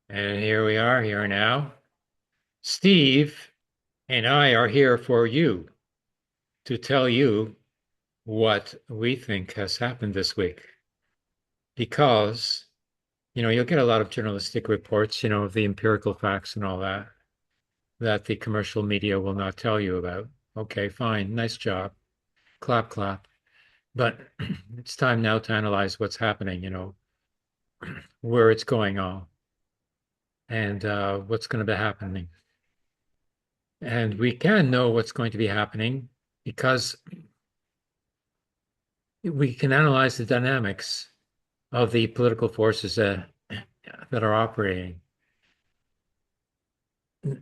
And here we are, here now. Steve and I are here for you to tell you what we think has happened this week. Because, you'll get a lot of journalistic reports, of the empirical facts and all that, that the commercial media will not tell you about. Okay, fine, nice job. Clap, clap. But it's time now to analyze what's happening, where it's going on, and what's going to be happening. And we can know what's going to be happening because we can analyze the dynamics of the political forces that are operating.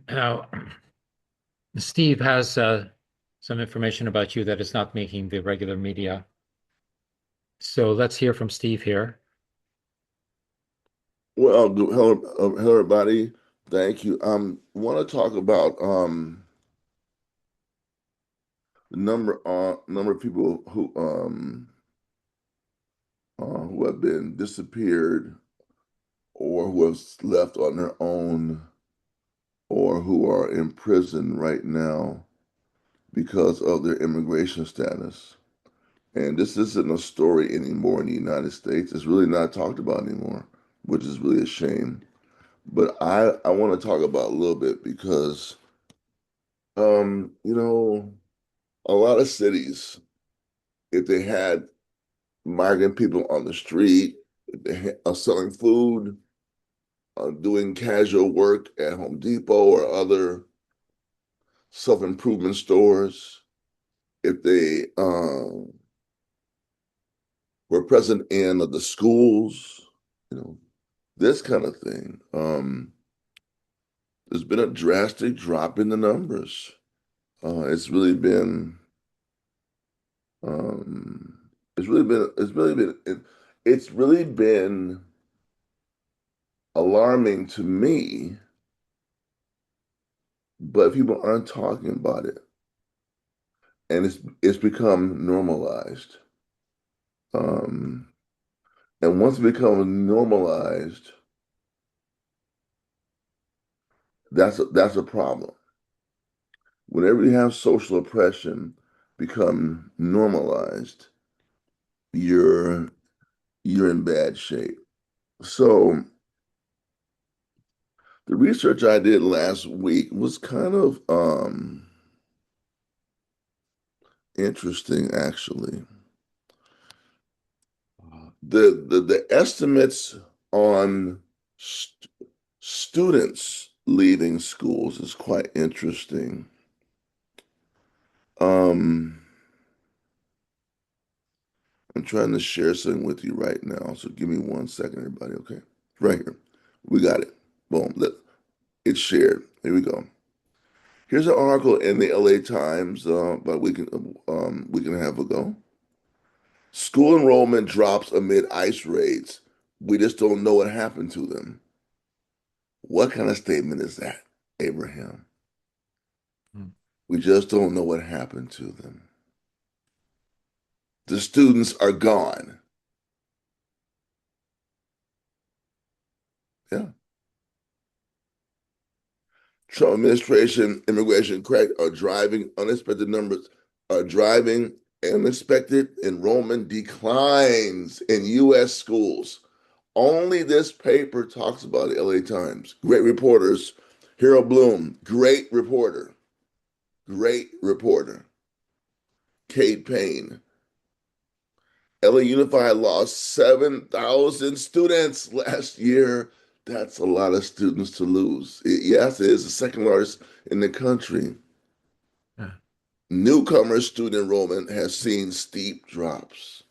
Now, Steve has some information about you that is not making the regular media. So let's hear from Steve here. Well, hello, everybody. Thank you. Want to talk about the number of people who have been disappeared or who have left on their own or who are in prison right now because of their immigration status. And this isn't a story anymore in the United States. It's really not talked about anymore, which is really a shame. But I want to talk about a little bit because um, you know, a lot of cities, if they had migrant people on the street, if they are selling food, doing casual work at Home Depot or other self-improvement stores, if they were present in the schools, you know, this kind of thing. There's been a drastic drop in the numbers. It's really been Um, it's really been alarming to me, but people aren't talking about it, and it's become normalized. Um, and once it becomes normalized, that's a problem. Whenever you have social oppression become normalized, you're you're in bad shape. So the research I did last week was kind of interesting, actually. The estimates on st students leaving schools is quite interesting. Um, I'm trying to share something with you right now, so give me 1 second, everybody. Okay, right here, we got it. Boom, it's shared. Here we go. Here's an article in the LA Times about week and a half ago. School enrollment drops amid ICE raids. We just don't know what happened to them. What kind of statement is that, Abraham? Hmm. We just don't know what happened to them. The students are gone. Yeah. Trump administration immigration crack are driving unexpected numbers, are driving unexpected enrollment declines in U.S. schools. Only this paper talks about it, LA Times. Great reporters. Harold Bloom, great reporter. Great reporter. Kate Payne, LA Unified lost 7,000 students last year. That's a lot of students to lose. Yes, it is the second largest in the country. Yeah. Newcomer student enrollment has seen steep drops.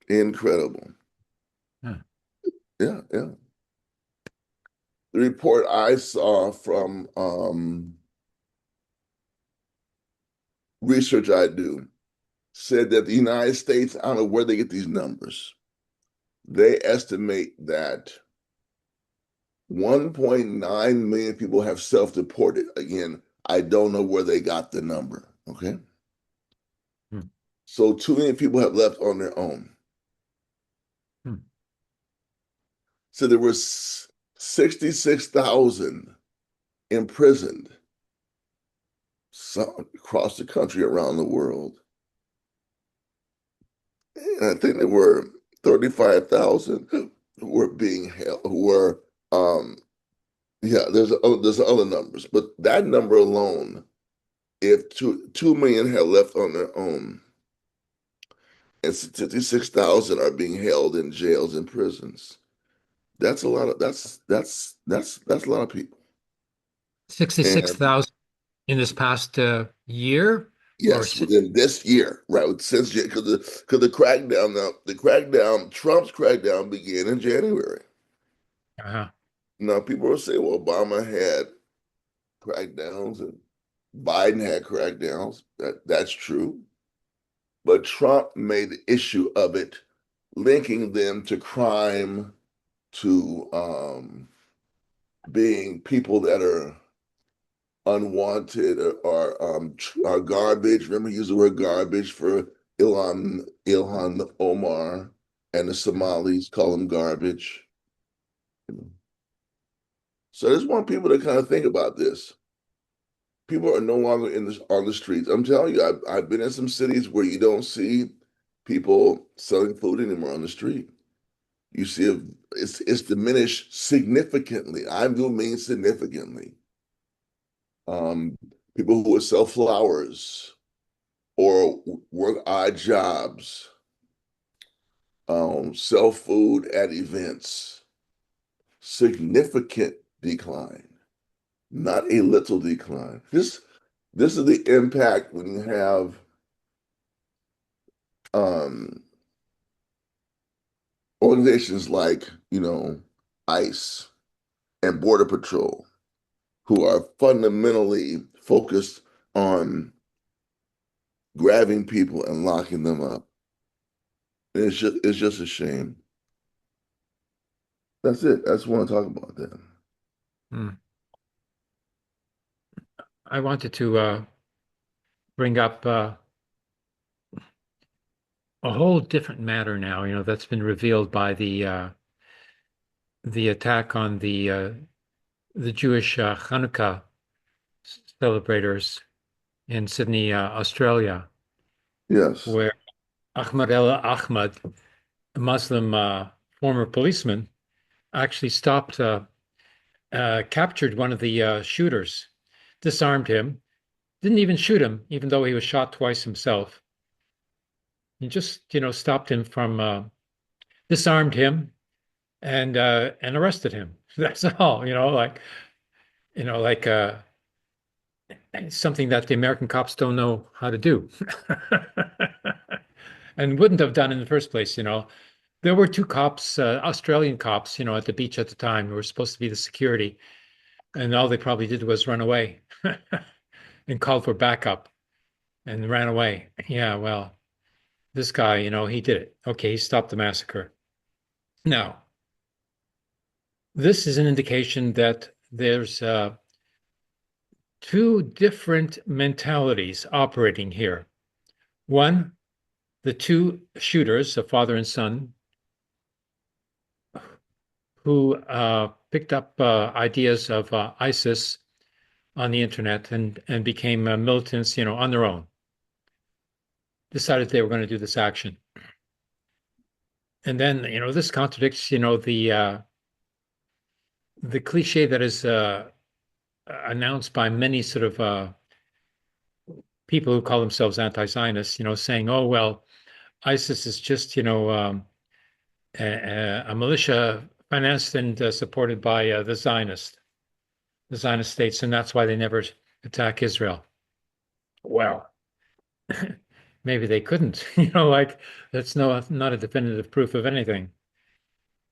Incredible. Yeah. Yeah, yeah. The report I saw from research I do said that the United States, I don't know where they get these numbers. They estimate that 1.9 million people have self-deported. Again, I don't know where they got the number. Okay. Hmm. So 2 million people have left on their own. Hmm. So there was 66,000 imprisoned across the country, around the world. And I think there were 35,000 who were being held, who were, um, yeah, there's other numbers, but that number alone, if 2 million had left on their own, and 66,000 are being held in jails and prisons, that's a lot of that's a lot of people. And 66,000 in this past year or yes, within this year, right? Since because the crackdown now, Trump's crackdown began in January. uh, Now people will say, well, Obama had crackdowns and Biden had crackdowns. That's true. But Trump made the issue of it, linking them to crime, to being people that are unwanted or are garbage. Remember, he used the word garbage for Ilhan Omar, and the Somalis call him garbage. So I just want people to kind of think about this. People are no longer on the streets. I'm telling you, I've been in some cities where you don't see people selling food anymore on the street. You see, it's diminished significantly. I do mean significantly. Um, People who would sell flowers or work odd jobs, sell food at events. Significant decline, not a little decline. This is the impact when you have um, organizations like, ICE and Border Patrol, who are fundamentally focused on grabbing people and locking them up. And it's just a shame. That's it. I just want to talk about that. hmm. I wanted to bring up a whole different matter now, that's been revealed by the attack on the Jewish Hanukkah celebrators in Sydney, Australia, Yes. where Ahmad El Ahmad, a Muslim former policeman, actually captured one of the shooters, disarmed him, didn't even shoot him, even though he was shot twice himself. He just, stopped him from, disarmed him and arrested him. That's all, like something that the American cops don't know how to do. And wouldn't have done in the first place. There were two cops, Australian cops, at the beach at the time who were supposed to be the security, and all they probably did was run away and called for backup and ran away. Yeah, well, this guy, he did it. Okay, he stopped the massacre. Now, this is an indication that there's two different mentalities operating here. One, the two shooters, a father and son, who picked up ideas of ISIS on the internet and became militants, on their own, decided they were going to do this action. And then, this contradicts, the cliche that is announced by many sort of people who call themselves anti-Zionists, saying, "Oh well, ISIS is just, a militia financed and supported by the Zionist states, and that's why they never attack Israel." Well, maybe they couldn't, like that's not a definitive proof of anything.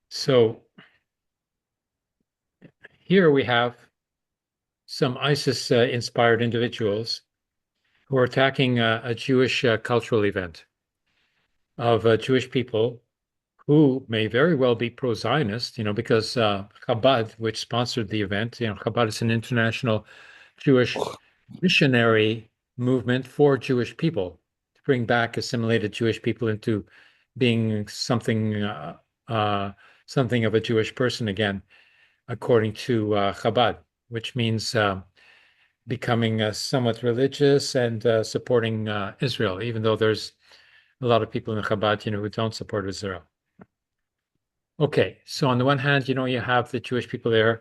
So here we have some ISIS inspired individuals who are attacking a Jewish cultural event of Jewish people who may very well be pro-Zionist, because Chabad, which sponsored the event, Chabad is an international Jewish missionary movement for Jewish people to bring back assimilated Jewish people into being something of a Jewish person again. according to Chabad, which means becoming somewhat religious and supporting Israel, even though there's a lot of people in Chabad, who don't support Israel. Okay, so on the one hand, you have the Jewish people there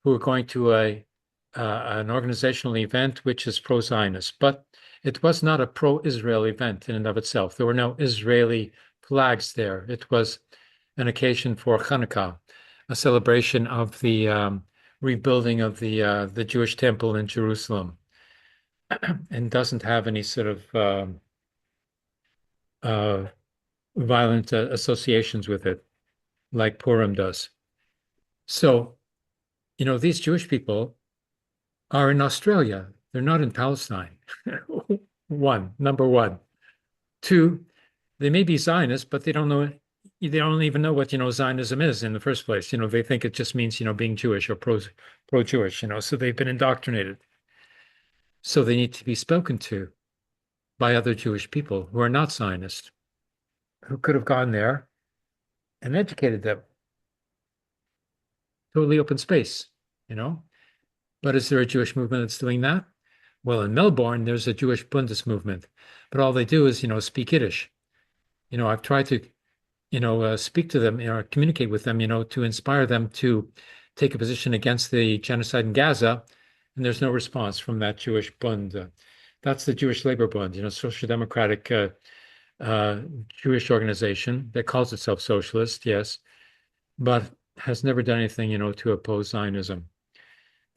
who are going to an organizational event which is pro-Zionist, but it was not a pro-Israel event in and of itself. There were no Israeli flags there. It was an occasion for Hanukkah, a celebration of the rebuilding of the Jewish temple in Jerusalem, and doesn't have any sort of uh, violent associations with it like Purim does. So, these Jewish people are in Australia. They're not in Palestine. Number one. Two, they may be Zionists, but they don't know. They don't even know what Zionism is in the first place. They think it just means being Jewish or pro-Jewish. So they've been indoctrinated. So they need to be spoken to by other Jewish people who are not Zionists, who could have gone there and educated them. Totally open space, you know. But is there a Jewish movement that's doing that? Well, in Melbourne, there's a Jewish Bundist movement, but all they do is, speak Yiddish. I've tried to, speak to them, communicate with them, to inspire them to take a position against the genocide in Gaza, and there's no response from that Jewish Bund. That's the Jewish Labor Bund, social democratic uh, Jewish organization that calls itself socialist, yes, but has never done anything, to oppose Zionism.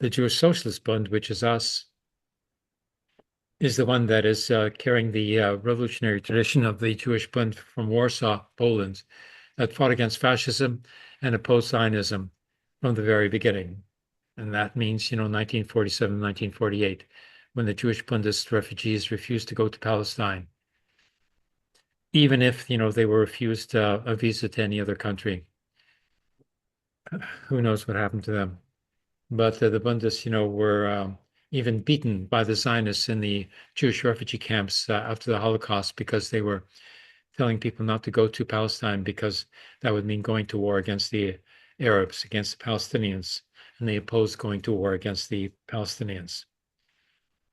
The Jewish Socialist Bund, which is us, is the one that is carrying the revolutionary tradition of the Jewish Bund from Warsaw, Poland, that fought against fascism and opposed Zionism from the very beginning. And that means, 1947, 1948, when the Jewish Bundist refugees refused to go to Palestine, even if, they were refused a visa to any other country. Who knows what happened to them? But the Bundists, were even beaten by the Zionists in the Jewish refugee camps after the Holocaust because they were telling people not to go to Palestine because that would mean going to war against the Arabs, against the Palestinians, and they opposed going to war against the Palestinians.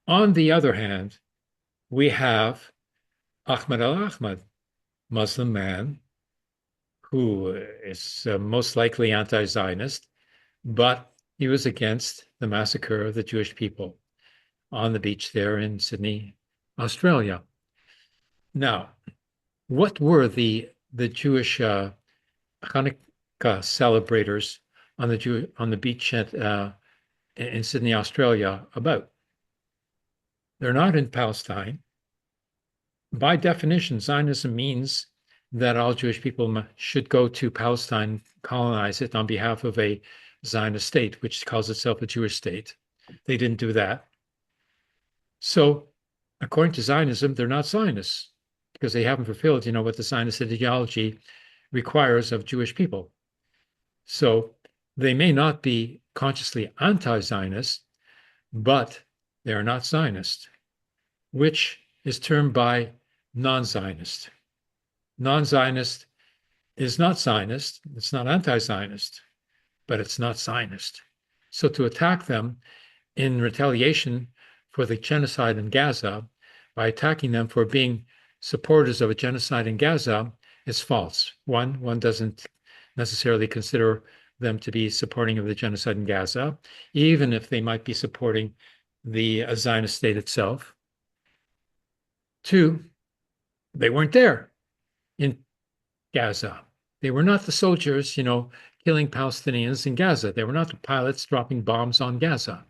On the other hand, we have Ahmed al-Ahmad, Muslim man, who is most likely anti-Zionist, but he was against the massacre of the Jewish people on the beach there in Sydney, Australia. Now, what were the Jewish Hanukkah celebrators on the beach in Sydney, Australia about? They're not in Palestine. By definition, Zionism means that all Jewish people should go to Palestine, colonize it on behalf of a Zionist state, which calls itself a Jewish state. They didn't do that. So, according to Zionism, they're not Zionists because they haven't fulfilled, what the Zionist ideology requires of Jewish people. So, they may not be consciously anti-Zionist, but they are not Zionist, which is termed by non-Zionist. Non-Zionist is not Zionist, it's not anti-Zionist, but it's not Zionist. So to attack them in retaliation for the genocide in Gaza, by attacking them for being supporters of a genocide in Gaza, is false. One doesn't necessarily consider them to be supporting of the genocide in Gaza, even if they might be supporting the Zionist state itself. Two, they weren't there in Gaza. They were not the soldiers, killing Palestinians in Gaza. They were not the pilots dropping bombs on Gaza.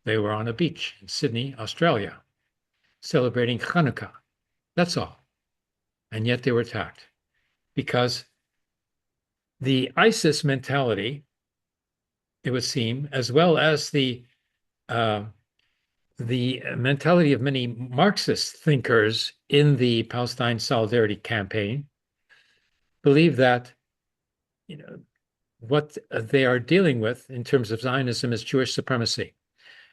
They were on a beach in Sydney, Australia, celebrating Hanukkah. That's all. And yet they were attacked because the ISIS mentality, it would seem, as well as uh, the mentality of many Marxist thinkers in the Palestine Solidarity Campaign, believe that what they are dealing with in terms of Zionism is Jewish supremacy.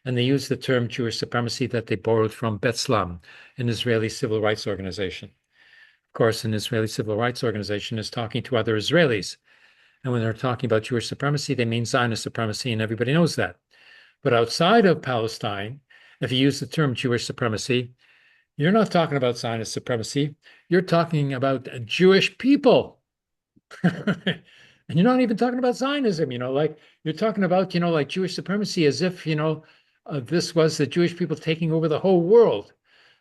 And they use the term Jewish supremacy that they borrowed from B'Tselem, an Israeli civil rights organization. Of course, an Israeli civil rights organization is talking to other Israelis. And when they're talking about Jewish supremacy, they mean Zionist supremacy, and everybody knows that. But outside of Palestine, if you use the term Jewish supremacy, you're not talking about Zionist supremacy. You're talking about Jewish people. And you're not even talking about Zionism, like you're talking about, like Jewish supremacy as if, this was the Jewish people taking over the whole world,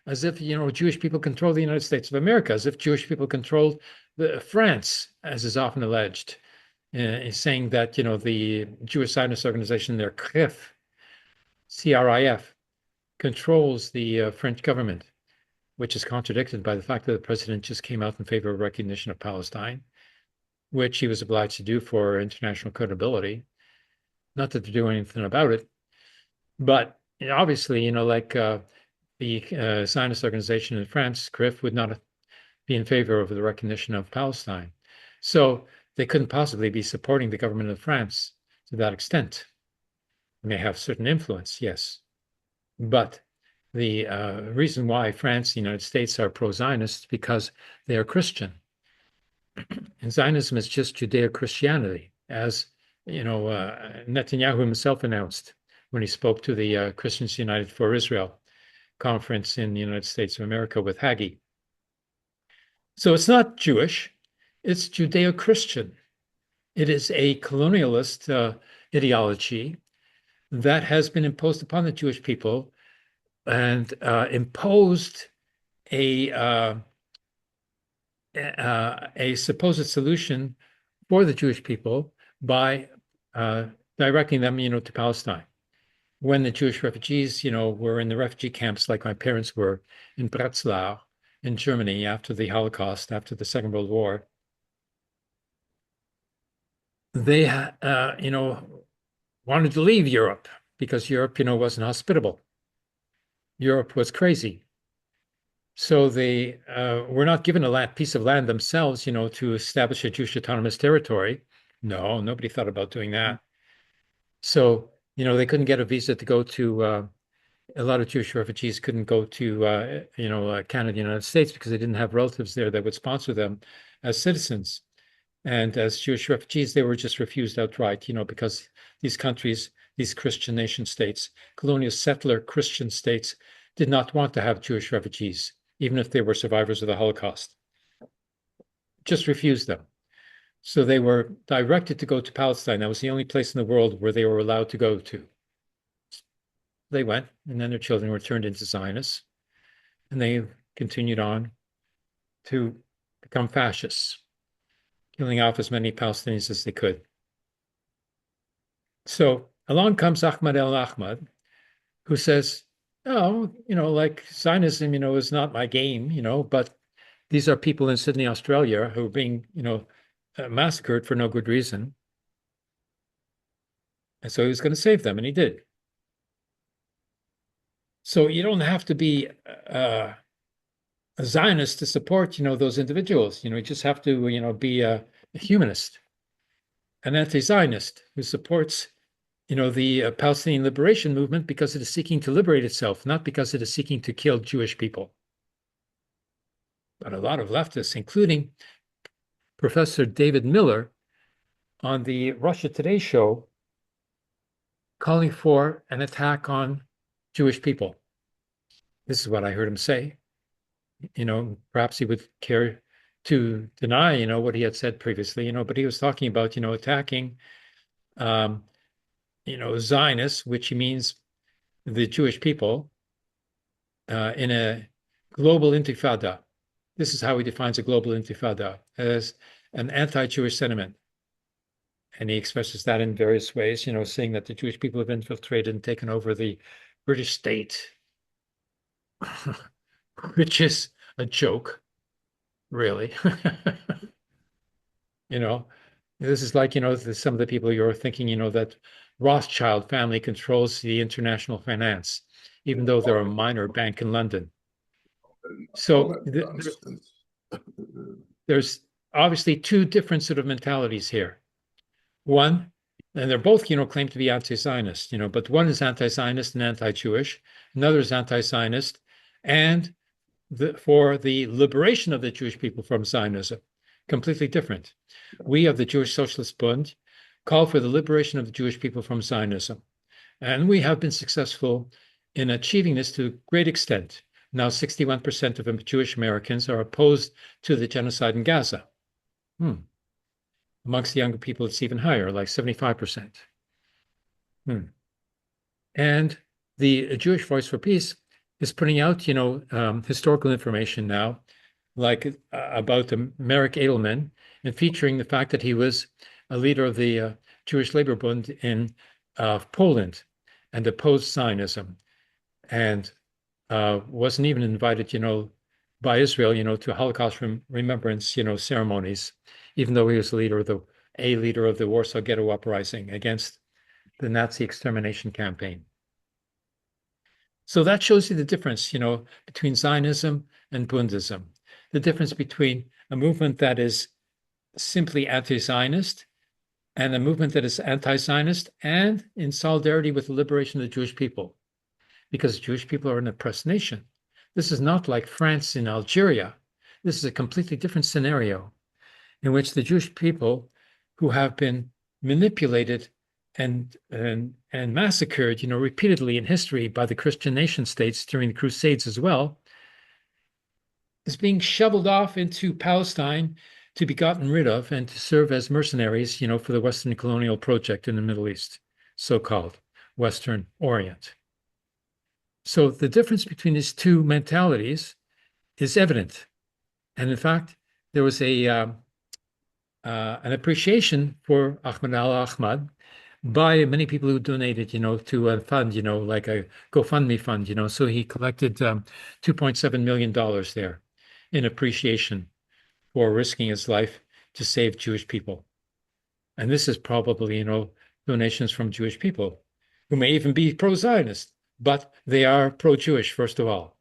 as if, Jewish people control the United States of America, as if Jewish people controlled France, as is often alleged, saying that, the Jewish Zionist organization there, CRIF, controls the French government, which is contradicted by the fact that the president just came out in favor of recognition of Palestine, which he was obliged to do for international credibility. Not that they're doing anything about it, but obviously, like the Zionist organization in France, CRIF, would not be in favor of the recognition of Palestine. So they couldn't possibly be supporting the government of France to that extent. They may have certain influence, yes, but the reason why France and the United States are pro-Zionist is because they are Christian. And Zionism is just Judeo-Christianity, as Netanyahu himself announced when he spoke to the Christians United for Israel conference in the United States of America with Haggai. So it's not Jewish, it's Judeo-Christian. It is a colonialist ideology that has been imposed upon the Jewish people and imposed a a supposed solution for the Jewish people by directing them, to Palestine. When the Jewish refugees, were in the refugee camps, like my parents were in Breslau, in Germany, after the Holocaust, after the Second World War, they, wanted to leave Europe because Europe, wasn't hospitable. Europe was crazy. So they were not given a piece of land themselves, to establish a Jewish autonomous territory. No, nobody thought about doing that. So, they couldn't get a visa to go to, a lot of Jewish refugees couldn't go to, Canada, United States, because they didn't have relatives there that would sponsor them as citizens. And as Jewish refugees, they were just refused outright, because these countries, these Christian nation states, colonial settler Christian states, did not want to have Jewish refugees, even if they were survivors of the Holocaust. Just refused them. So they were directed to go to Palestine. That was the only place in the world where they were allowed to go to. They went, and then their children were turned into Zionists, and they continued on to become fascists, killing off as many Palestinians as they could. So along comes Ahmad el-Ahmad, who says, oh, like Zionism, is not my game, but these are people in Sydney, Australia, who are being, massacred for no good reason. And so he was going to save them, and he did. So you don't have to be a Zionist to support, those individuals. You just have to, be a humanist, an anti-Zionist who supports, the Palestinian liberation movement because it is seeking to liberate itself, not because it is seeking to kill Jewish people. But a lot of leftists, including Professor David Miller on the Russia Today show, calling for an attack on Jewish people. This is what I heard him say. Perhaps he would care to deny, what he had said previously, but he was talking about, attacking, Zionists, which he means the Jewish people, in a global intifada. This is how he defines a global intifada, as an anti-Jewish sentiment. And he expresses that in various ways, saying that the Jewish people have infiltrated and taken over the British state, which is a joke, really. This is like, some of the people you're thinking, that Rothschild family controls the international finance, even though they're a minor bank in London. All So that nonsense. there's obviously two different sort of mentalities here. One, and they're both, claim to be anti-Zionist, but one is anti-Zionist and anti-Jewish, another is anti-Zionist, and for the liberation of the Jewish people from Zionism, completely different. We of the Jewish Socialist Bund call for the liberation of the Jewish people from Zionism. And we have been successful in achieving this to a great extent. Now, 61% of Jewish Americans are opposed to the genocide in Gaza. Amongst the younger people, it's even higher, like 75%. And the Jewish Voice for Peace is putting out, historical information now, like about Marek Edelman, and featuring the fact that he was a leader of the Jewish Labor Bund in Poland and opposed Zionism, and wasn't even invited, by Israel, to Holocaust remembrance, ceremonies, even though he was a leader of the Warsaw Ghetto Uprising against the Nazi extermination campaign. So that shows you the difference, between Zionism and Bundism, the difference between a movement that is simply anti-Zionist and a movement that is anti-Zionist and in solidarity with the liberation of the Jewish people, because Jewish people are an oppressed nation. This is not like France in Algeria. This is a completely different scenario in which the Jewish people who have been manipulated and massacred, repeatedly in history by the Christian nation states during the Crusades as well, is being shoveled off into Palestine to be gotten rid of and to serve as mercenaries, for the Western colonial project in the Middle East, so-called Western Orient. So the difference between these two mentalities is evident. And in fact, there was an appreciation for Ahmed al-Ahmad by many people who donated, to a fund, like a GoFundMe fund, So he collected $2.7 million there in appreciation for risking his life to save Jewish people. And this is probably, donations from Jewish people who may even be pro-Zionist, but they are pro-Jewish, first of all.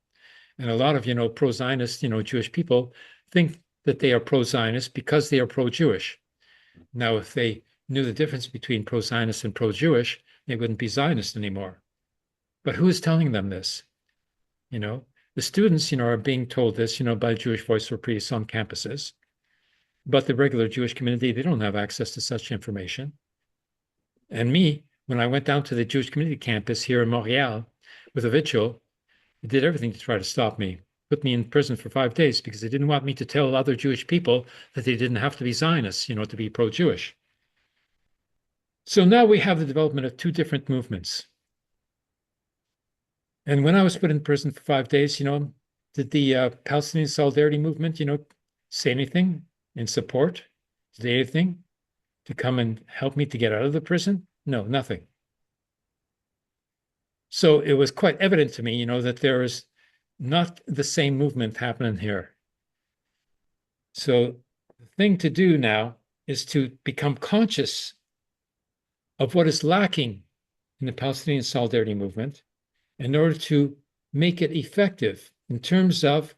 And a lot of, pro-Zionist, Jewish people think that they are pro-Zionist because they are pro-Jewish. Now, if they knew the difference between pro-Zionist and pro-Jewish, they wouldn't be Zionist anymore. But who is telling them this? The students, are being told this, by Jewish Voice for Peace on campuses. But the regular Jewish community, they don't have access to such information. And me, when I went down to the Jewish community campus here in Montreal with a vigil, they did everything to try to stop me, put me in prison for 5 days because they didn't want me to tell other Jewish people that they didn't have to be Zionists, to be pro-Jewish. So now we have the development of two different movements. And when I was put in prison for 5 days, did the Palestinian Solidarity Movement, say anything in support? Did they anything to come and help me to get out of the prison? No, nothing. So it was quite evident to me, that there is not the same movement happening here. So the thing to do now is to become conscious of what is lacking in the Palestinian Solidarity Movement in order to make it effective in terms of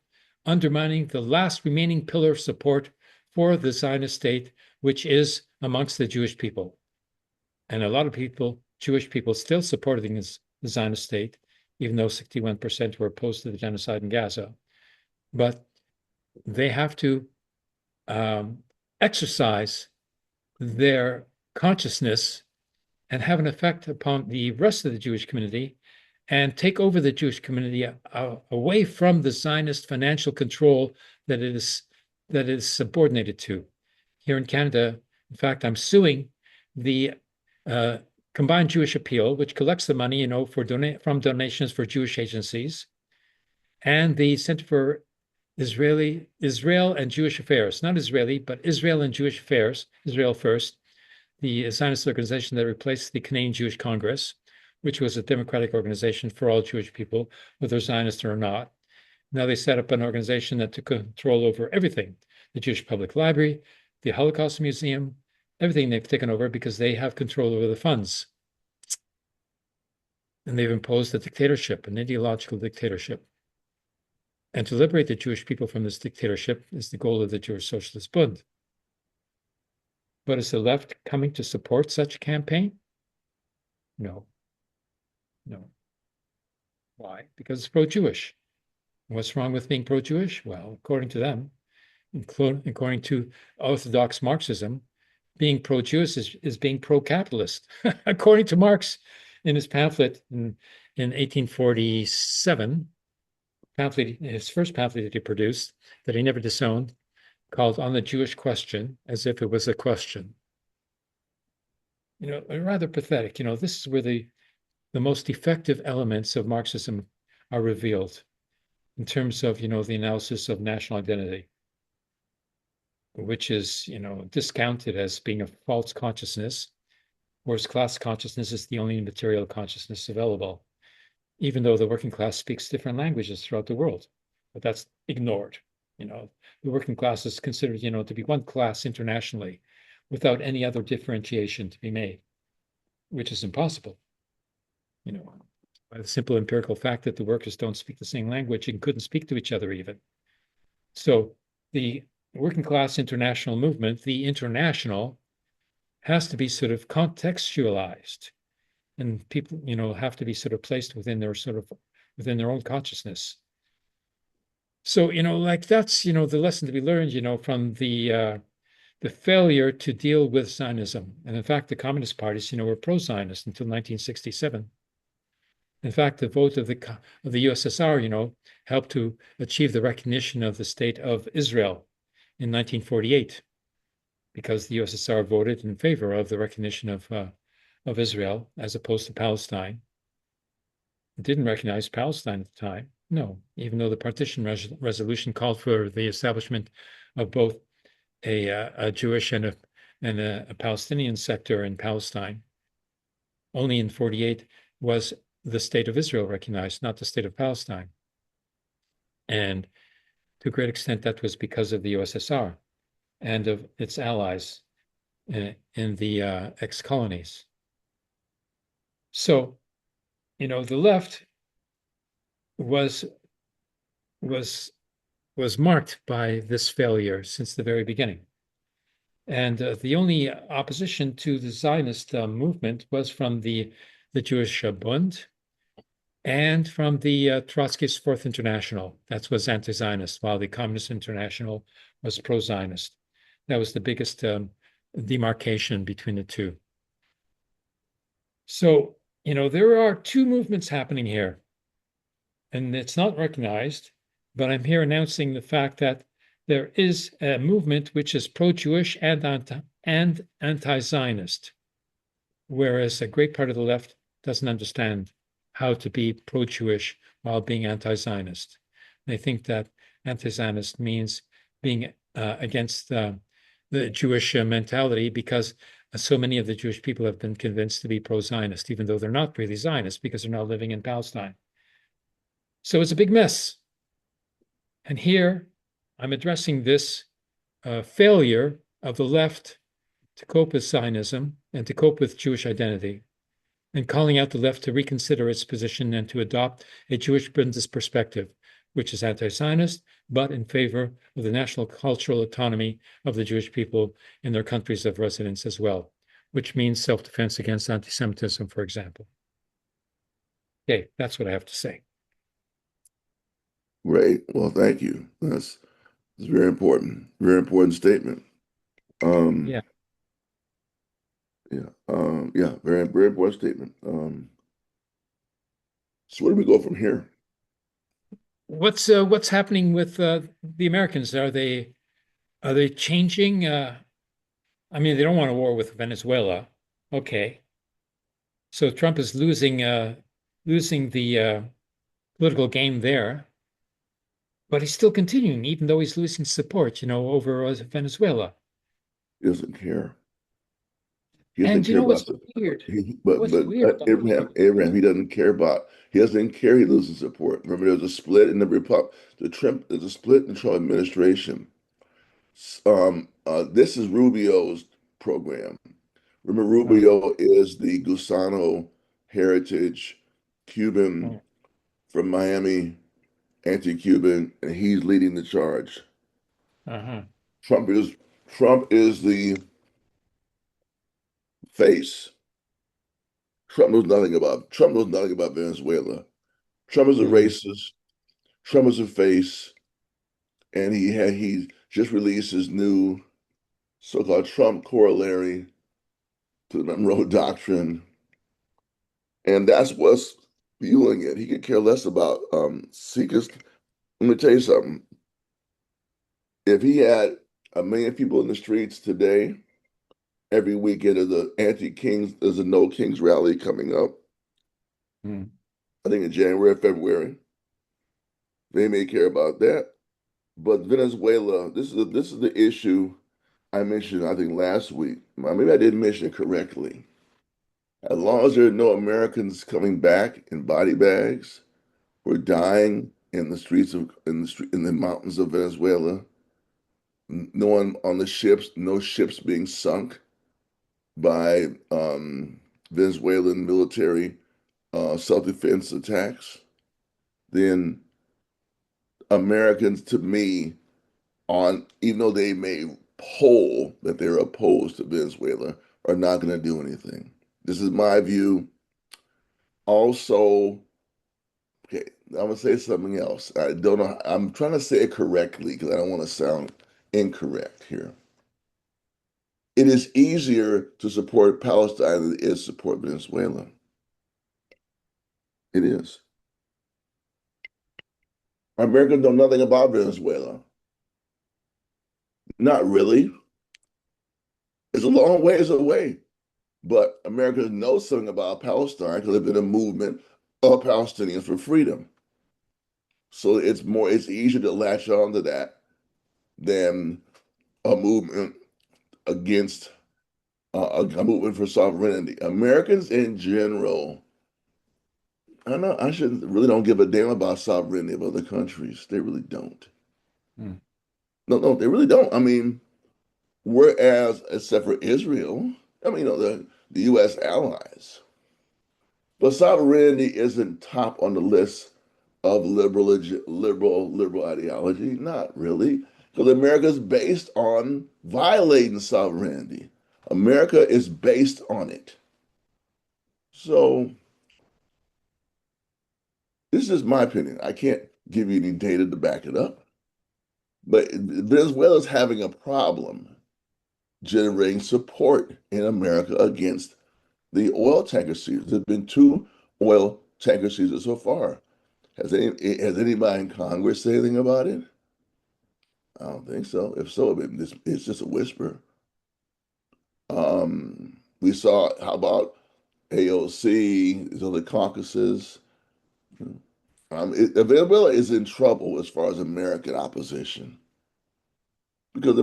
undermining the last remaining pillar of support for the Zionist state, which is amongst the Jewish people. And a lot of people, Jewish people, still supporting the Zionist state, even though 61% were opposed to the genocide in Gaza. But they have to exercise their consciousness and have an effect upon the rest of the Jewish community and take over the Jewish community away from the Zionist financial control that it is subordinated to. Here in Canada, in fact, I'm suing the Combined Jewish Appeal, which collects the money, from donations for Jewish agencies, and the Center for Israel and Jewish Affairs, not Israeli, but Israel and Jewish Affairs, Israel First, the Zionist organization that replaced the Canadian Jewish Congress, which was a democratic organization for all Jewish people, whether Zionist or not. Now they set up an organization that took control over everything, the Jewish Public Library, the Holocaust Museum, everything they've taken over because they have control over the funds. And they've imposed a dictatorship, an ideological dictatorship. And to liberate the Jewish people from this dictatorship is the goal of the Jewish Socialist Bund. But is the left coming to support such a campaign? No. No. Why? Because it's pro-Jewish. What's wrong with being pro-Jewish? Well, according to them, according to Orthodox Marxism, being pro-Jewish is being pro-capitalist. According to Marx, in his pamphlet in 1847, his first pamphlet that he produced, that he never disowned, called On the Jewish Question, as if it was a question. Rather pathetic. This is where the most effective elements of Marxism are revealed in terms of, the analysis of national identity, which is, discounted as being a false consciousness, whereas class consciousness is the only material consciousness available, even though the working class speaks different languages throughout the world. But that's ignored. The working class is considered, to be one class internationally without any other differentiation to be made, which is impossible, by the simple empirical fact that the workers don't speak the same language and couldn't speak to each other even. So the working class international movement, the international, has to be sort of contextualized, and people, have to be sort of placed within their own consciousness. So, like that's, the lesson to be learned, from the failure to deal with Zionism. And in fact, the Communist parties, were pro-Zionist until 1967. In fact, the vote of the USSR, helped to achieve the recognition of the state of Israel in 1948, because the USSR voted in favor of the recognition of Israel as opposed to Palestine. It didn't recognize Palestine at the time, no, even though the partition resolution called for the establishment of both a Jewish and a Palestinian sector in Palestine. Only in 48 was the state of Israel recognized, not the state of Palestine. And to a great extent, that was because of the USSR and of its allies in the ex-colonies. So, the left was marked by this failure since the very beginning. And the only opposition to the Zionist movement was from the Jewish Bund and from the Trotskyist Fourth International. That was anti-Zionist, while the Communist International was pro-Zionist. That was the biggest demarcation between the two. So, there are two movements happening here, and it's not recognized, but I'm here announcing the fact that there is a movement which is pro-Jewish and anti-Zionist, whereas a great part of the left doesn't understand how to be pro-Jewish while being anti-Zionist. They think that anti-Zionist means being against the Jewish mentality, because so many of the Jewish people have been convinced to be pro-Zionist, even though they're not really Zionists because they're now living in Palestine. So it's a big mess. And here I'm addressing this failure of the left to cope with Zionism and to cope with Jewish identity, and calling out the left to reconsider its position and to adopt a Jewish Bundist perspective, which is anti-Zionist, but in favor of the national cultural autonomy of the Jewish people in their countries of residence as well, which means self-defense against anti-Semitism, for example. Okay, that's what I have to say. Great. Well, thank you. That's very important. Very important statement. Yeah. Yeah. Very, very important statement. So where do we go from here? What's happening with the Americans? Are they changing? I mean, they don't want a war with Venezuela. Okay, so Trump is losing the political game there, but he's still continuing, even though he's losing support, over Venezuela. He doesn't care. He doesn't And care what's about the weird? he, but What's but weird about Abraham, he doesn't care about. He doesn't care. He loses support. Remember, there was a split in the Republic. There's a split in the Trump administration. This is Rubio's program. Remember, uh, Rubio is the Gusano heritage Cuban uh, from Miami, anti-Cuban, and he's leading the charge. uh-huh. Trump is Trump is the face. Trump knows nothing about Venezuela. Trump is a Mm, racist. Trump is a face, and just released his new so-called Trump corollary to the Monroe Doctrine, and that's what's fueling it. He could care less about seekers. Let me tell you something. If he had 1 million people in the streets today, every weekend of the anti-Kings, there's a No Kings rally coming up. Mm. I think in January or February. They may care about that. But Venezuela, this is the issue I mentioned, I think, last week. Maybe I didn't mention it correctly. As long as there are no Americans coming back in body bags, we're dying in the streets of in the mountains of Venezuela. No one on the ships, no ships being sunk by Venezuelan military self-defense attacks. Then Americans, to me, on even though they may poll that they're opposed to Venezuela, are not going to do anything. This is my view. Also, okay, I'm gonna say something else. I don't know. I'm trying to say it correctly because I don't want to sound incorrect here. It is easier to support Palestine than it is support Venezuela. It is. Americans know nothing about Venezuela. Not really. It's a long ways away. But Americans know something about Palestine because there's been a movement of Palestinians for freedom. So it's easier to latch on to that than a movement against a movement for sovereignty. Americans in general, I don't know, I should really don't give a damn about sovereignty of other countries. They really don't. Mm. No, no, they really don't. I mean, whereas except for Israel, I mean, the U.S. allies. But sovereignty isn't top on the list of liberal ideology. Not really, because America is based on violating sovereignty. America is based on it. So this is my opinion. I can't give you any data to back it up, but Venezuela is having a problem generating support in America against the oil tanker seizures. There's been two oil tanker seizures so far. Has anybody in Congress said anything about it? I don't think so. If so, it's just a whisper. We saw, how about AOC, these other caucuses? Venezuela is in trouble as far as American opposition because the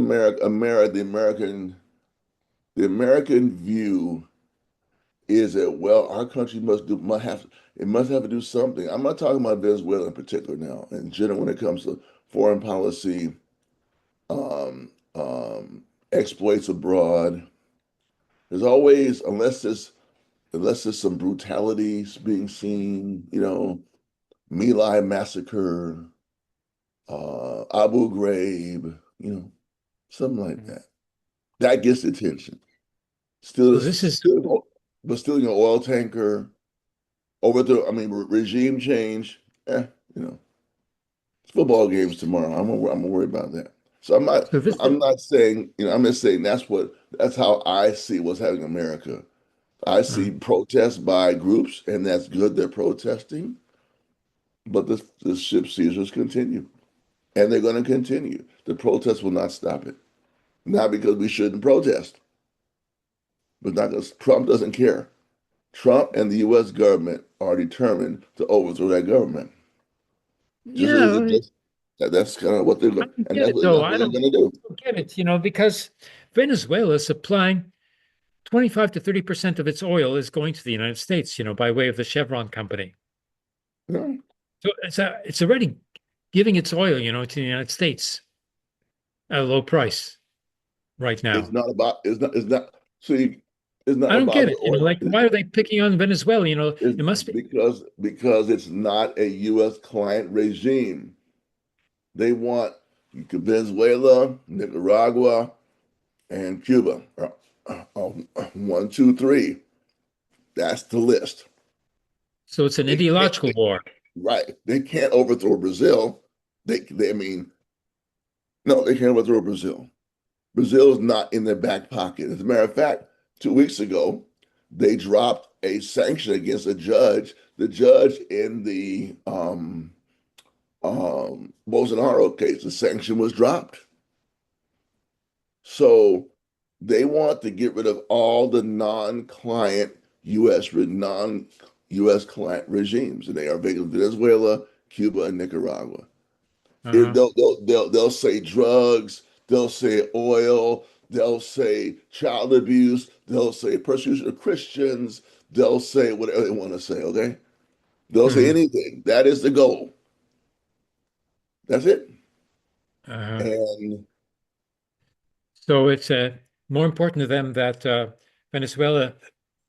American view is that, well, our country must have to do something. I'm not talking about Venezuela in particular now. In general, when it comes to foreign policy, um, um, exploits abroad, there's always, unless there's some brutality being seen, My Lai massacre, Abu Ghraib, something like Mm. that. That gets attention. Still, So this is but still, oil tanker, overthrow, I mean, regime change. You know, it's football games tomorrow. I'm gonna worry about that. So so this is I'm not saying, I'm just saying that's how I see what's happening in America. I uh, see protests by groups, and that's good. They're protesting, but the ship seizures continue, and they're going to continue. The protests will not stop it. Not because we shouldn't protest, but not because Trump doesn't care. Trump and the U.S. government are determined to overthrow that government. Just as yeah, it just that's kind of what they're I going, don't and get it though. that's what they're going to do. I don't get it, because Venezuela is supplying 25 to 30% of its oil is going to the United States, by way of the Chevron company. You know? So it's already giving its oil, to the United States at a low price right It's now. not about it's not see it's not I don't about get the it. oil. Like why are they picking on Venezuela? It's It must be. because it's not a U.S. client regime. They want Venezuela, Nicaragua, and Cuba. 1, 2, 3. That's the list. So it's an They can't, ideological war. right. They can't overthrow Brazil. I mean, No, they can't overthrow Brazil. Brazil is not in their back pocket. As a matter of fact, 2 weeks ago, they dropped a sanction against a judge. The judge in the Bolsonaro case, the sanction was dropped. So they want to get rid of all the non-client non-U.S. client regimes, and they are big in Venezuela, Cuba, and Nicaragua. Uh-huh. They'll say drugs, they'll say oil, they'll say child abuse, they'll say persecution of Christians, they'll say whatever they want to say, okay? They'll say Hmm. anything. That is the goal. That's it. Uh-huh. And So it's more important to them that Venezuela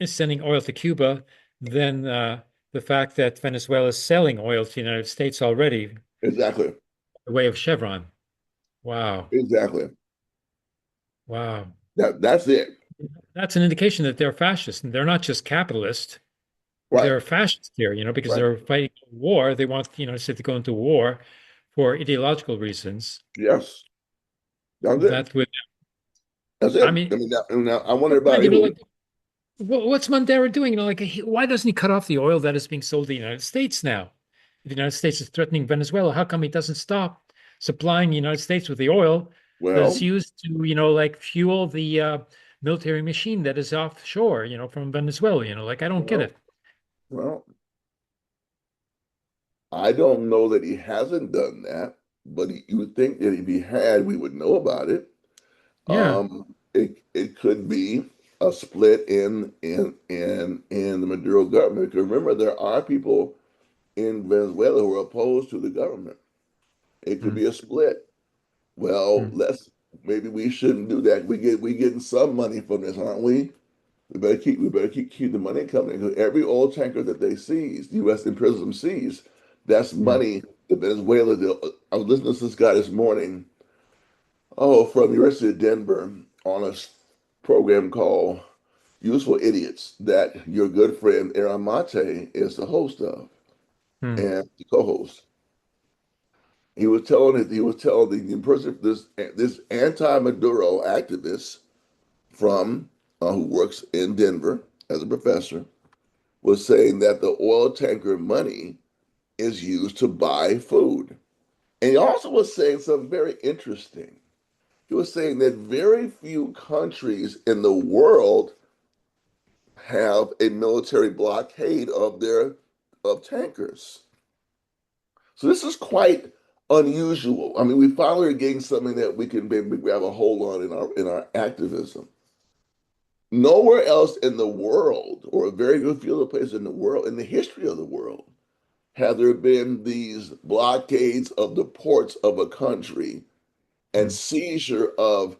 is sending oil to Cuba than the fact that Venezuela is selling oil to the United States already, exactly, the way of Chevron. Wow. exactly. Wow. That's it. That's an indication that they're fascist and they're not just capitalist. Right, They're fascist here, because right. they're fighting a war. They want the United States to go into war for ideological reasons. Yes, that's it. That would, That's I it. mean, Now I want but, everybody who, like, what's Mondera doing? Like, why doesn't he cut off the oil that is being sold to the United States now? If the United States is threatening Venezuela, how come he doesn't stop supplying the United States with the oil that is well, used to, like, fuel the military machine that is offshore, from Venezuela? Like, I don't get well, it. well, I don't know that he hasn't done that, but you would think that if he had, we would know about it. Yeah. It could be a split in the Maduro government. Because remember, there are people in Venezuela who are opposed to the government. It could Mm, be a split. Well, mm, maybe we shouldn't do that. We getting some money from this, aren't we? We better keep the money coming because every oil tanker that they seize, the U.S. imprisonment seize, that's mm, money that Venezuela. I was listening to this guy this morning, from University of Denver on a program called Useful Idiots that your good friend Aaron Mate is the host of mm, and the co-host. He was telling the person this anti-Maduro activist from who works in Denver as a professor was saying that the oil tanker money is used to buy food. And he also was saying something very interesting. He was saying that very few countries in the world have a military blockade of tankers. So this is quite unusual. I mean, we finally are getting something that we can maybe grab a hold on in our activism. Nowhere else in the world, or a very good few other places in the world, in the history of the world, have there been these blockades of the ports of a country and mm. seizure of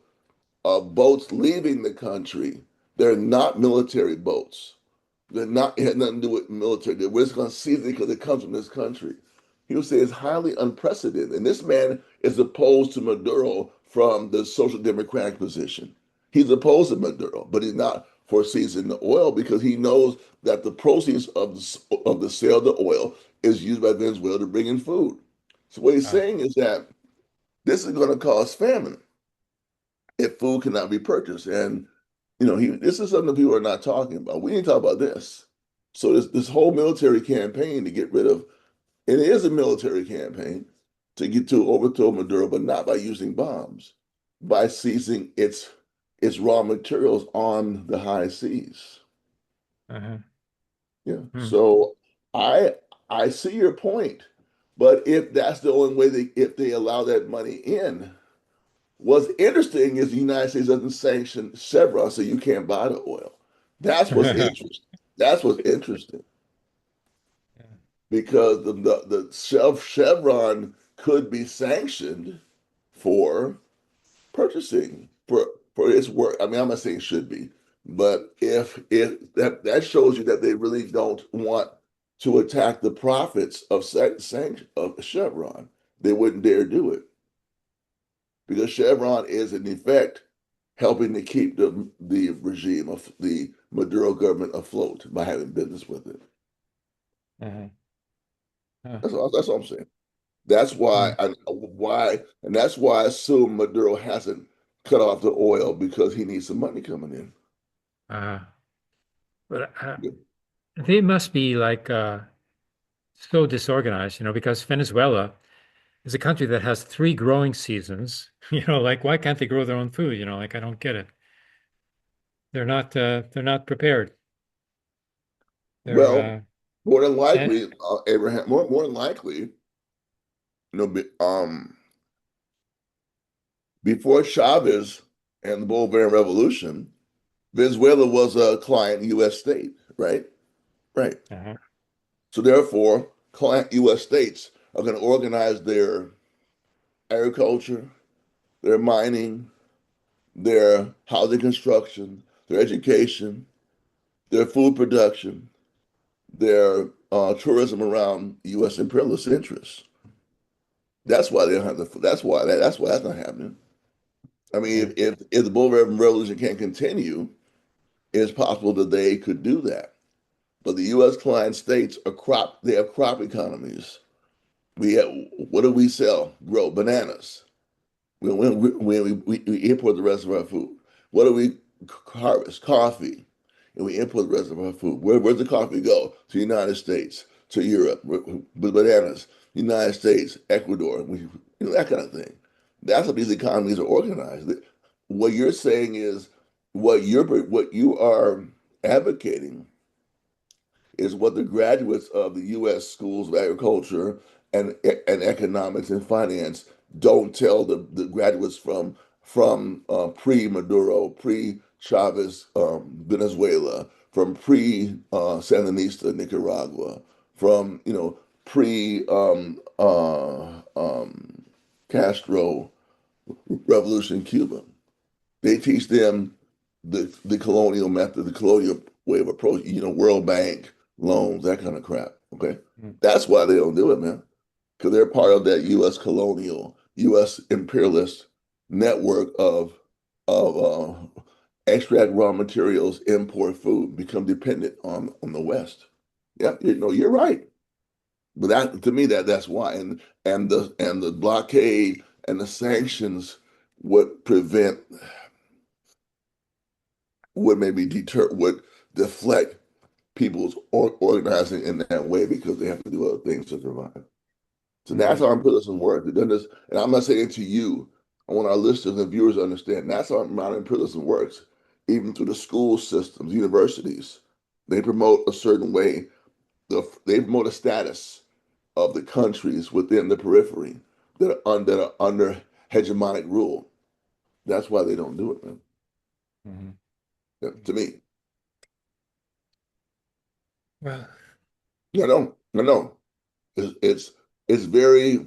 boats leaving the country. They're not military boats. They're not, it had nothing to do with military. We're just going to seize it because it comes from this country. He would say it's highly unprecedented. And this man is opposed to Maduro from the social democratic position. He's opposed to Maduro, but he's not for seizing the oil because he knows that the proceeds of the sale of the oil is used by Venezuela to bring in food. So what he's Ah. saying is that this is going to cause famine if food cannot be purchased. And this is something people are not talking about. We need to talk about this. So this whole military campaign to get rid of, and it is a military campaign to get to overthrow Maduro, but not by using bombs, by seizing its raw materials on the high seas. Uh-huh. Yeah. Mm. So I I see your point, but if that's the only way if they allow that money in, what's interesting is the United States doesn't sanction Chevron, so you can't buy the oil. That's what's interesting. That's what's interesting because the Chevron could be sanctioned for purchasing for its work. I mean, I'm not saying should be, but if that shows you that they really don't want to attack the profits of Chevron, they wouldn't dare do it because Chevron is in effect helping to keep the regime of the Maduro government afloat by having business with it. Uh-huh. Uh, That's all I'm saying. That's why Mm. and that's why I assume Maduro hasn't cut off the oil because he needs some money coming in. Uh, but they must be like so disorganized, because Venezuela is a country that has three growing seasons. Like why can't they grow their own food? Like I don't get it. They're not prepared. They're Well, more than eh, likely, Abraham, more than likely, before Chavez and the Bolivarian Revolution, Venezuela was a client U.S. state, right? Right. uh-huh. So therefore, client U.S. states are going to organize their agriculture, their mining, their housing construction, their education, their food production, their tourism around U.S. imperialist interests. That's why they don't have the. That's why that's not happening. I mean, Yeah. if the Bolivarian Revolution can continue, it's possible that they could do that. But the U.S. client states are crop. They have crop economies. We have, what do we sell? Grow bananas. We import the rest of our food. What do we harvest? Coffee. And we import the rest of our food. Where's the coffee go? To the United States, to Europe, with bananas, United States, Ecuador, that kind of thing. That's how these economies are organized. What you're saying is what you are advocating is what the graduates of the U.S. schools of agriculture and economics and finance don't tell the graduates from pre-Maduro, pre-Chavez Venezuela, from pre-Sandinista Nicaragua, from pre Castro Revolution Cuba. They teach them the colonial method, the colonial way of approach, World Bank loans, that kind of crap. Okay. Mm. That's why they don't do it, man. Because they're part of that US colonial, US imperialist network of extract raw materials, import food, become dependent on the West. Yeah, you're right. But that to me that's why. And the blockade and the sanctions would prevent would maybe deter would deflect people's organizing in that way because they have to do other things to survive. So that's Mhm. how imperialism works. It doesn't just, and I'm not saying it to you. I want our listeners and viewers to understand that's how modern imperialism works. Even through the school systems, universities, they promote a certain way. They promote a status of the countries within the periphery that are under hegemonic rule. That's why they don't do it, man. Mhm. Yeah, to me, Well, I don't. I know. It's very,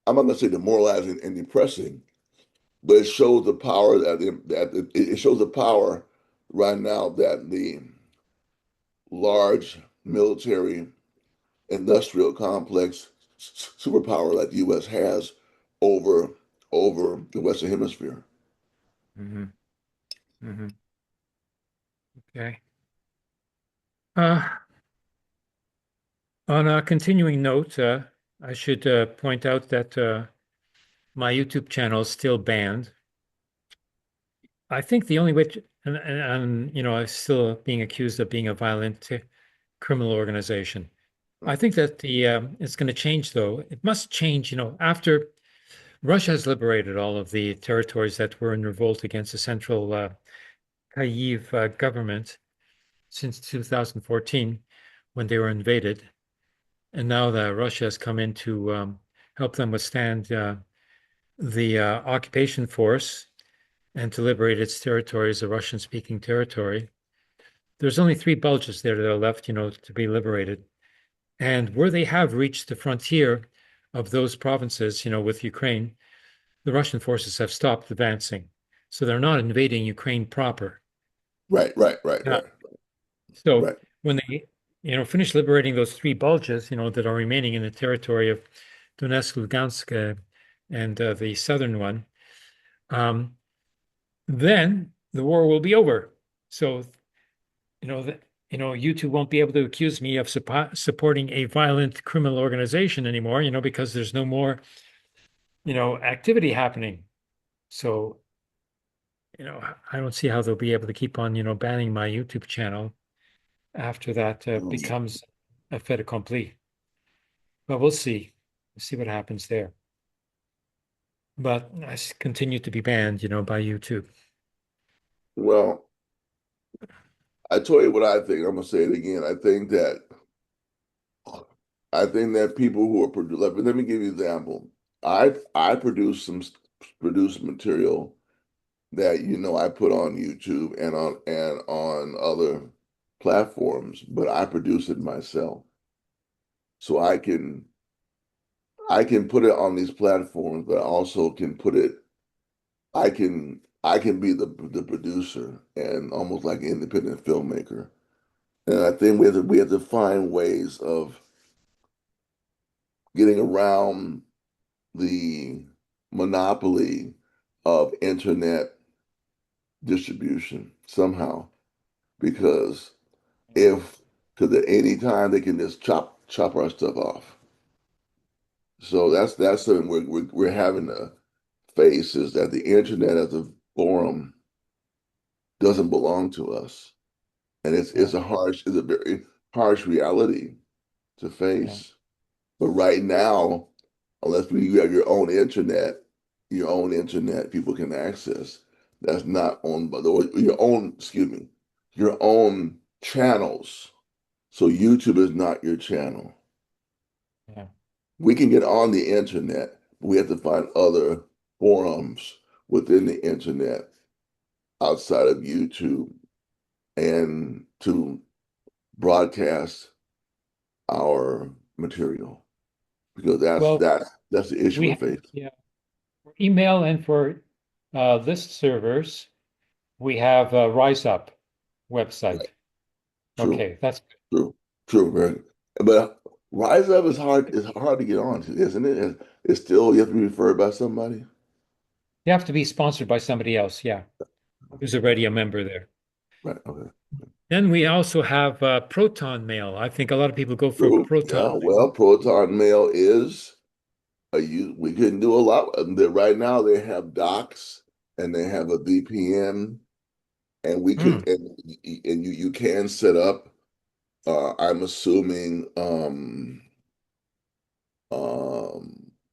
I'm not gonna say demoralizing and depressing, but it shows the power it shows the power right now that the large military industrial complex superpower like the U.S. has over over the Western Hemisphere. mhm. Mhm. Okay. Uh, on a continuing note, I should point out that my YouTube channel is still banned. I think the only way to, and I'm still being accused of being a violent criminal organization. I think that the it's going to change, though. It must change, after Russia has liberated all of the territories that were in revolt against the central Kyiv government since 2014 when they were invaded. And now that Russia has come in to help them withstand the occupation force and to liberate its territory as a Russian-speaking territory. There's only three bulges there that are left, to be liberated. And where they have reached the frontier of those provinces, with Ukraine, the Russian forces have stopped advancing. So they're not invading Ukraine proper. Right, right, right, Yeah. right, So right. when they, finish liberating those three bulges, that are remaining in the territory of Donetsk, Lugansk, and the southern one, then the war will be over. So, YouTube won't be able to accuse me of supporting a violent criminal organization anymore, because there's no more, activity happening. So, I don't see how they'll be able to keep on, banning my YouTube channel after that Um, becomes a fait accompli. But we'll see. We'll see what happens there. But continue to be banned, by YouTube. well, I told you what I think. I'm gonna say it again. I think that people who are let me give you an example. I produce material that I put on YouTube and on other platforms, but I produce it myself. So I can put it on these platforms, but I also can put it I can be the producer and almost like an independent filmmaker. And I think we have to find ways of getting around the monopoly of internet distribution somehow, because if because at any time they can just chop our stuff off. So that's something we're having to face, is that the internet as a forum doesn't belong to us, and it's Yeah, it's a harsh it's a very harsh reality to yeah, face. But right now, unless you have your own internet people can access. That's not owned by your own, excuse me, your own channels. So YouTube is not your channel. yeah. We can get on the internet, but we have to find other forums within the internet outside of YouTube and to broadcast our material, because that's Well, that's that's the issue we're we facing. yeah, for email and for list servers, we have a Rise Up website. Right. True. Okay, that's True, true, very. But Rise Up is hard to get on to, isn't it? It's still, you have to be referred by somebody. you have to be sponsored by somebody else. Yeah, who's already a member there. Right. Okay. Then we also have Proton Mail. I think a lot of people go for True. Proton Yeah. Mail. Well, Proton Mail is a use. We couldn't do a lot. Right now they have docs and they have a VPN, and we Hmm. could and you can set up. I'm assuming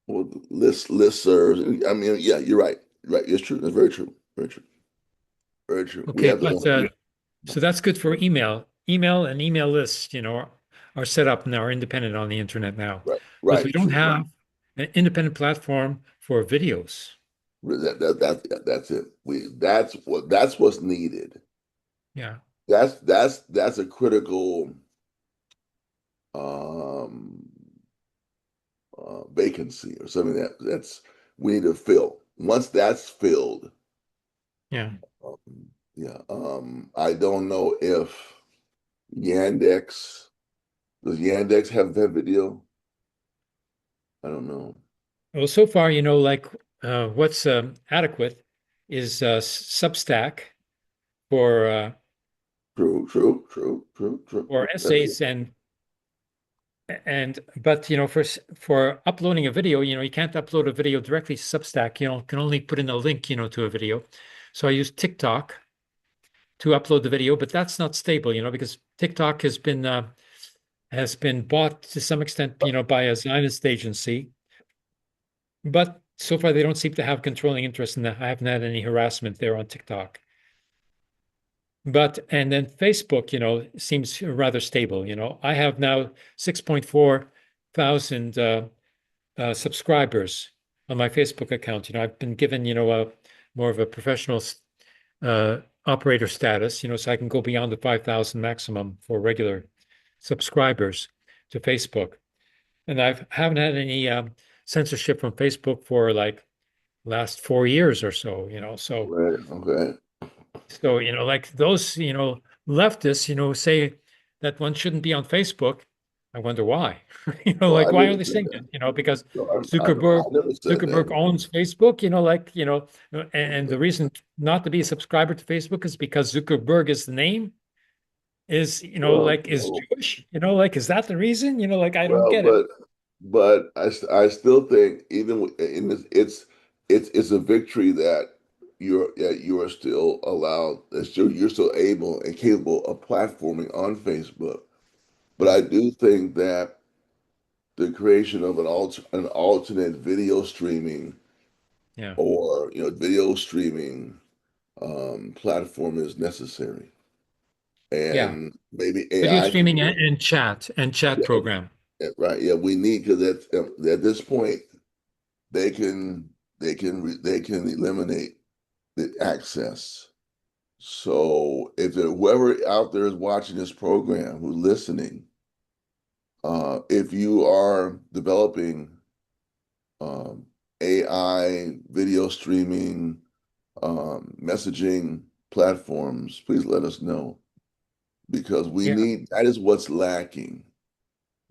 well, list serves. I mean, yeah, you're right. Right. It's true. That's very true. Very true. Very true. We Okay, have but to. so that's good for email. Email and email lists, are set up and are independent on the internet now. Right, But we right, don't true. have an independent platform for videos. That's it. That's what's needed. Yeah. That's a critical um vacancy, or something that's we need to fill. Once that's filled, Yeah. um, yeah. I don't know if Yandex does Yandex have that video? I don't know. Well, so far, like what's adequate is Substack for True, true, true, true, true. That's it. essays and but for uploading a video, you can't upload a video directly to Substack. Can only put in a link, to a video. So I use TikTok to upload the video, but that's not stable, because TikTok has been bought to some extent, by a Zionist agency. But so far, they don't seem to have controlling interest in that. I haven't had any harassment there on TikTok. And then Facebook, seems rather stable. I have now 6.4 thousand subscribers on my Facebook account. I've been given, more of a professional operator status, so I can go beyond the 5,000 maximum for regular subscribers to Facebook. And I haven't had any censorship from Facebook for like last 4 years or so, so Right. Okay. like those, leftists, say that one shouldn't be on Facebook. I wonder why. Well, I Like why are never they said saying that. that? Because No, I Zuckerberg never said Zuckerberg that. owns Facebook, and Okay. the reason not to be a subscriber to Facebook is because Zuckerberg is the name. is, Well, like is Jewish, like is that the reason? Like I don't well, get it. but I still think even in this, it's a victory that you are still allowed, that you're still able and capable of platforming on Facebook. But Yeah. I do think that the creation of an alternate video streaming Yeah. or video streaming platform is necessary, Yeah. and maybe Video AI can streaming do it. and chat Yeah, program. right. Yeah, we need because at this point they can they can eliminate the access. So if whoever out there is watching this program who's listening, if you are developing um, AI video streaming messaging platforms, please let us know because we Yeah. need that is what's lacking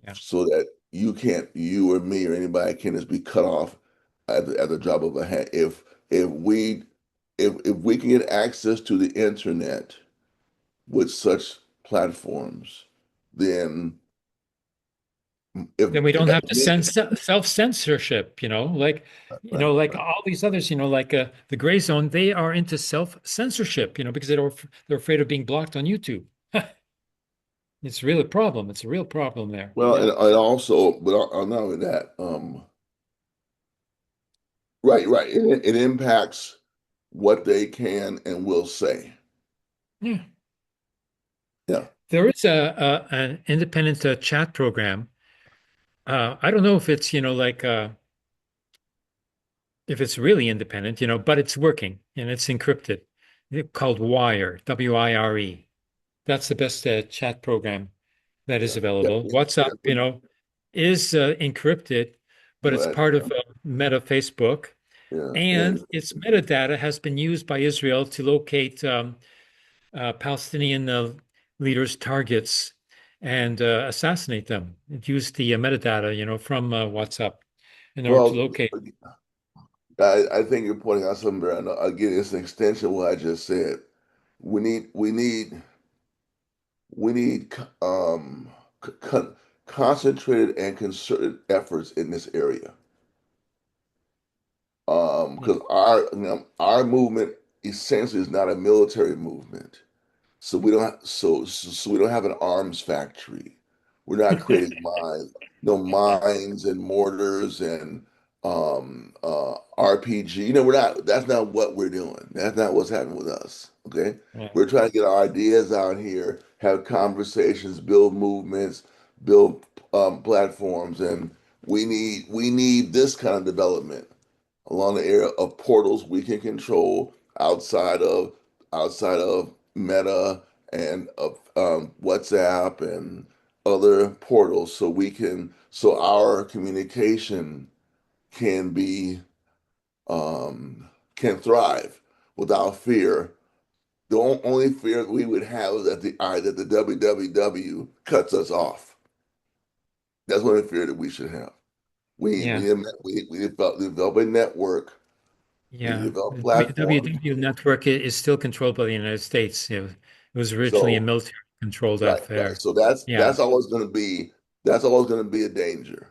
Yeah. so that you or me or anybody can just be cut off at the drop of a hat. If we if we can get access to the internet with such platforms, then if Then we don't have to me, send self-censorship, like, right, like right. all these others, like the gray zone, they are into self-censorship, because they're afraid of being blocked on YouTube. It's really a problem. It's a real problem there. Well, Yeah. and also, but not only that, right, right, it impacts what they can and will say. Yeah. Yeah, There is an independent chat program. I don't know if it's, like if it's really independent, but it's working and it's encrypted. Called Wire, WIRE. That's the best chat program that is yeah, yeah, available. WhatsApp, yeah, but, is encrypted, but it's but part of Meta Facebook, yeah, and its metadata has been used by Israel to locate Palestinian leaders' targets and assassinate them. It used the metadata, from WhatsApp in order to well, locate. I think you're pointing out something there. Again, it's an extension of what I just said. We need we need we need con concentrated and concerted efforts in this area. Yeah, Because our movement essentially is not a military movement. So we don't have an arms factory. We're not creating mines, no mines and mortars and RPG. We're not. That's not what we're doing. That's not what's happening with us. Okay, yeah, we're trying to get our ideas out here, have conversations, build movements, build platforms, and we need this kind of development along the area of portals we can control outside of Meta and of WhatsApp and other portals, so our communication can be can thrive without fear. The only fear we would have is that the WWW cuts us off. That's the only fear that we should have. yeah, We develop a network. We yeah. develop The platforms. WWW network is still controlled by the United States. It was originally a So military-controlled right, right. affair. So Yeah, that's always going to be a danger.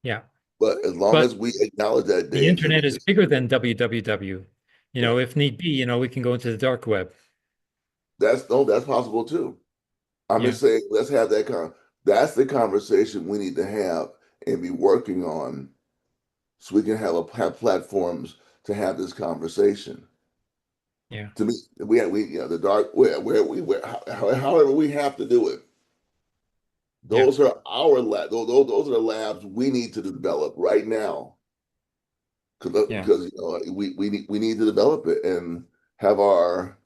yeah. But as long But as we acknowledge that the danger, internet is bigger than WWW. right. If need be, we can go into the dark web. That's no, that's possible too. I'm Yeah, just saying, let's have that's the conversation we need to have and be working on so we can have platforms to have this conversation. yeah, To me, we the dark however we have to do it. yeah, Those are our those are the labs we need to develop right now yeah, because we need to develop it and have our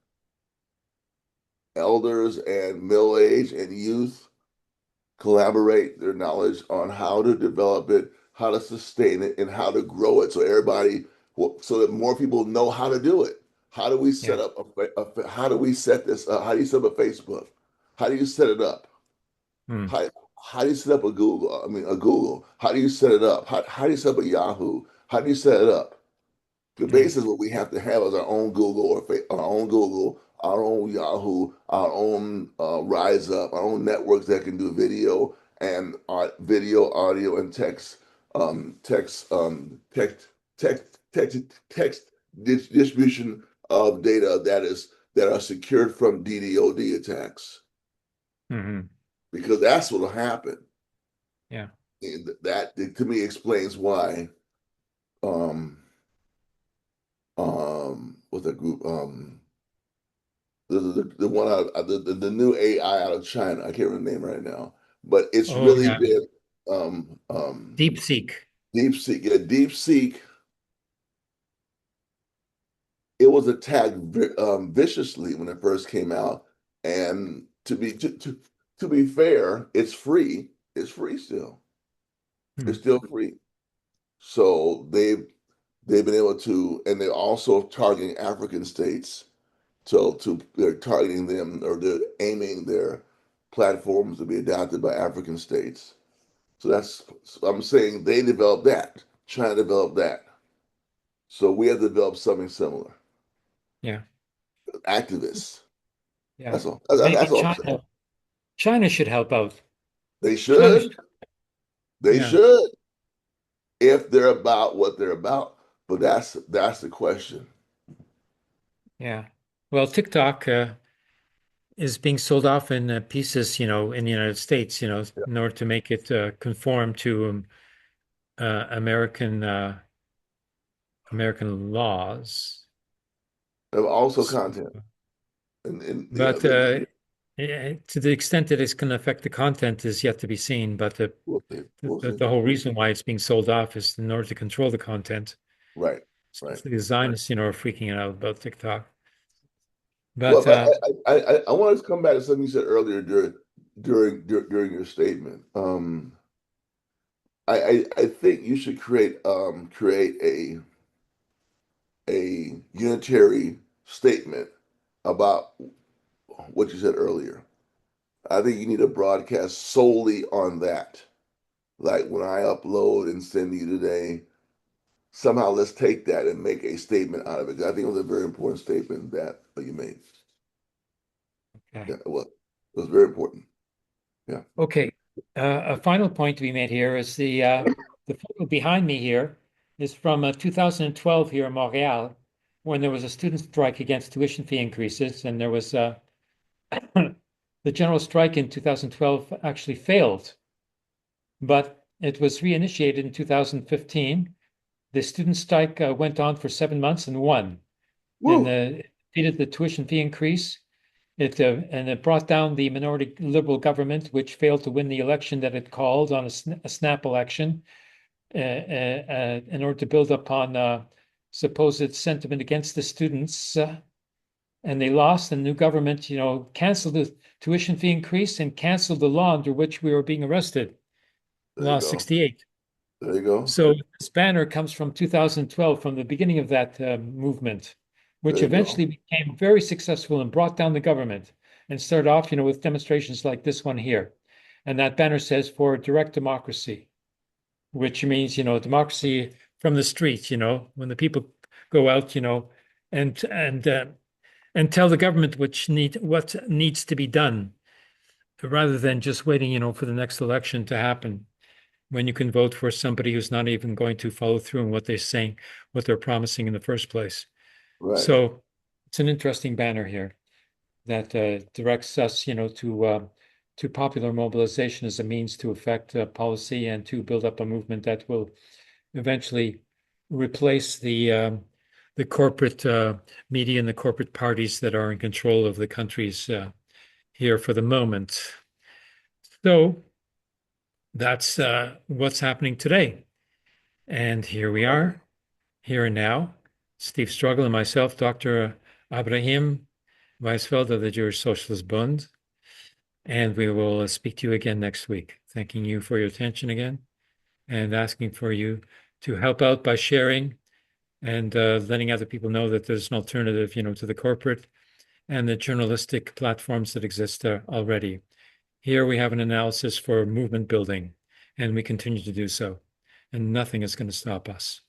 elders and middle age and youth collaborate their knowledge on how to develop it, how to sustain it, and how to grow it. So so that more people know how to do it. How do we yeah. set up how do we set this up? How do you set up a Facebook? How do you set it up? Hmm. How, how do you set up a Google? I mean, a Google. How do you set it up? How do you set up a Yahoo? How do you set it up? The Yeah, base is what we have to have as our own Google our own Google our own Yahoo, our own Rise Up, our own networks that can do video and video, audio, and text, text, text distribution of data that are secured from DDoD attacks, Hmm. because that's what will happen. Yeah. And that to me explains why um what's that group the one out the new AI out of China. I can't remember the name right now, but it's Oh, really yeah. been Deep seek. DeepSeek. Yeah, DeepSeek. It was attacked viciously when it first came out, and to be fair, it's free. It's free still. Hmm. It's still free. So they've been able to, and they're also targeting African states. So they're targeting them, or they're aiming their platforms to be adopted by African states. So I'm saying they developed that. China developed that. So we have to develop something similar. Yeah. Activists. Yeah. That's all. Maybe That's all I'm saying. China should help out. They China should. should, They yeah. should, if they're about what they're about. But that's the question. Yeah. Well, TikTok is being sold off in pieces, in the United States, Yeah. in order to make it conform to American laws. And also So, content. And but to the extent that it's going to affect the content is yet to be seen. But we'll see. We'll see. the whole reason why it's being sold off is in order to control the content. Right. Right. Especially the Zionists, are freaking out about TikTok. Well, But but I want to come back to something you said earlier during your statement. I think you should create a unitary statement about what you said earlier. I think you need to broadcast solely on that. Like when I upload and send you today, somehow let's take that and make a statement out of it. I think it was a very important statement that you made. Yeah, okay. it was very important. Yeah. Okay. A final point to be made here is the photo behind me here is from 2012 here in Montreal, when there was a student strike against tuition fee increases, and there was the general strike in 2012 actually failed, but it was reinitiated in 2015. The student strike went on for 7 months and won, and Woo. it defeated the tuition fee increase. It brought down the minority liberal government, which failed to win the election that it called on a snap election, in order to build upon supposed sentiment against the students. And they lost. The new government, canceled the tuition fee increase and canceled the law under which we were being arrested, There you Law go. 68. There you go. So this banner comes from 2012, from the beginning of that movement, There which you go. eventually became very successful and brought down the government and started off, with demonstrations like this one here. And that banner says for direct democracy, which means, democracy from the streets, when the people go out, and and uh, and tell the government what needs to be done, rather than just waiting, for the next election to happen, when you can vote for somebody who's not even going to follow through on what they're saying, what they're promising in the first place. Right. So it's an interesting banner here that directs us, to popular mobilization as a means to affect policy and to build up a movement that will eventually replace the corporate media and the corporate parties that are in control of the countries here for the moment. So that's what's happening today. And here we are, here and now. Steve Struggl and myself, Dr. Abrahim Weisfeld of the Jewish Socialist Bund. And we will speak to you again next week. Thanking you for your attention again and asking for you to help out by sharing and letting other people know that there's an alternative, to the corporate and the journalistic platforms that exist already. Here we have an analysis for movement building, and we continue to do so, and nothing is going to stop us.